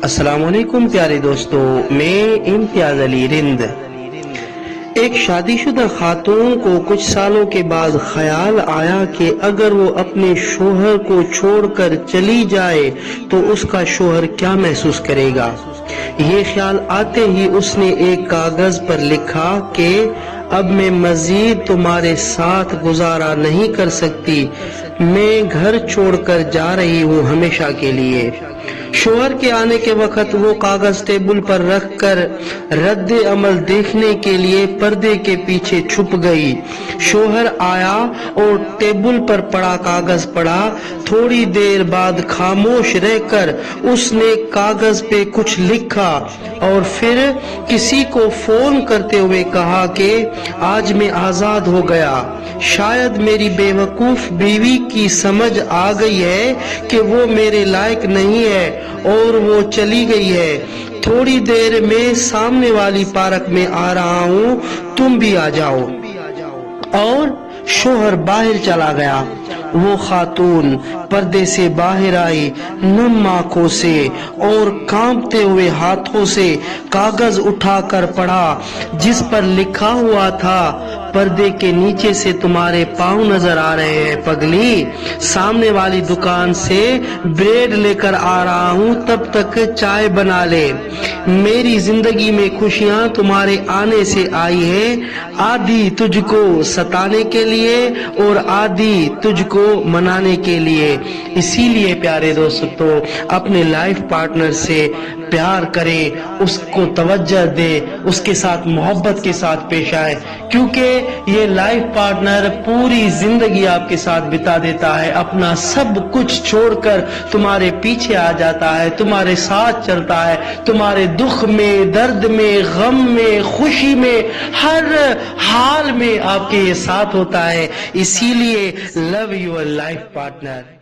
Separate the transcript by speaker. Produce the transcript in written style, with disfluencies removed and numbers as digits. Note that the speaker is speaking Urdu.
Speaker 1: السلام علیکم پیارے دوستو، میں امتیاز علی رند۔ ایک شادی شدہ خاتون کو کچھ سالوں کے بعد خیال آیا کہ اگر وہ اپنے شوہر کو چھوڑ کر چلی جائے تو اس کا شوہر کیا محسوس کرے گا۔ یہ خیال آتے ہی اس نے ایک کاغذ پر لکھا کہ اب میں مزید تمہارے ساتھ گزارا نہیں کر سکتی، میں گھر چھوڑ کر جا رہی ہوں ہمیشہ کے لیے۔ شوہر کے آنے کے وقت وہ کاغذ ٹیبل پر رکھ کر رد عمل دیکھنے کے لیے پردے کے پیچھے چھپ گئی۔ شوہر آیا اور ٹیبل پر پڑا کاغذ پڑھا۔ تھوڑی دیر بعد خاموش رہ کر اس نے کاغذ پہ کچھ لکھا اور پھر کسی کو فون کرتے ہوئے کہا کہ آج میں آزاد ہو گیا۔ شاید میری بے وقوف بیوی کی سمجھ آ گئی ہے کہ وہ میرے لائق نہیں ہے اور وہ چلی گئی ہے۔ تھوڑی دیر میں سامنے والی پارک میں آ رہا ہوں، تم بھی آ جاؤ۔ اور شوہر باہر چلا گیا۔ وہ خاتون پردے سے باہر آئی، نم آنکھوں سے اور کانپتے ہوئے ہاتھوں سے کاغذ اٹھا کر پڑھا جس پر لکھا ہوا تھا، پردے کے نیچے سے تمہارے پاؤں نظر آ رہے ہیں پگلی، سامنے والی دکان سے بریڈ لے کر آ رہا ہوں، تب تک چائے بنا لے۔ میری زندگی میں خوشیاں تمہارے آنے سے آئی ہیں، آدھی تجھ کو ستانے کے لیے اور آدھی تجھ کو منانے کے لیے۔ اسی لیے پیارے دوستو، اپنے لائف پارٹنر سے پیار کرے، اس کو توجہ دے، اس کے ساتھ محبت کے ساتھ پیش آئے، کیونکہ یہ لائف پارٹنر پوری زندگی آپ کے ساتھ بتا دیتا ہے، اپنا سب کچھ چھوڑ کر تمہارے پیچھے آ جاتا ہے، تمہارے ساتھ چلتا ہے، تمہارے دکھ میں، درد میں، غم میں، خوشی میں، ہر حال میں آپ کے ساتھ ہوتا ہے۔ اسی لیے لو یور لائف پارٹنر۔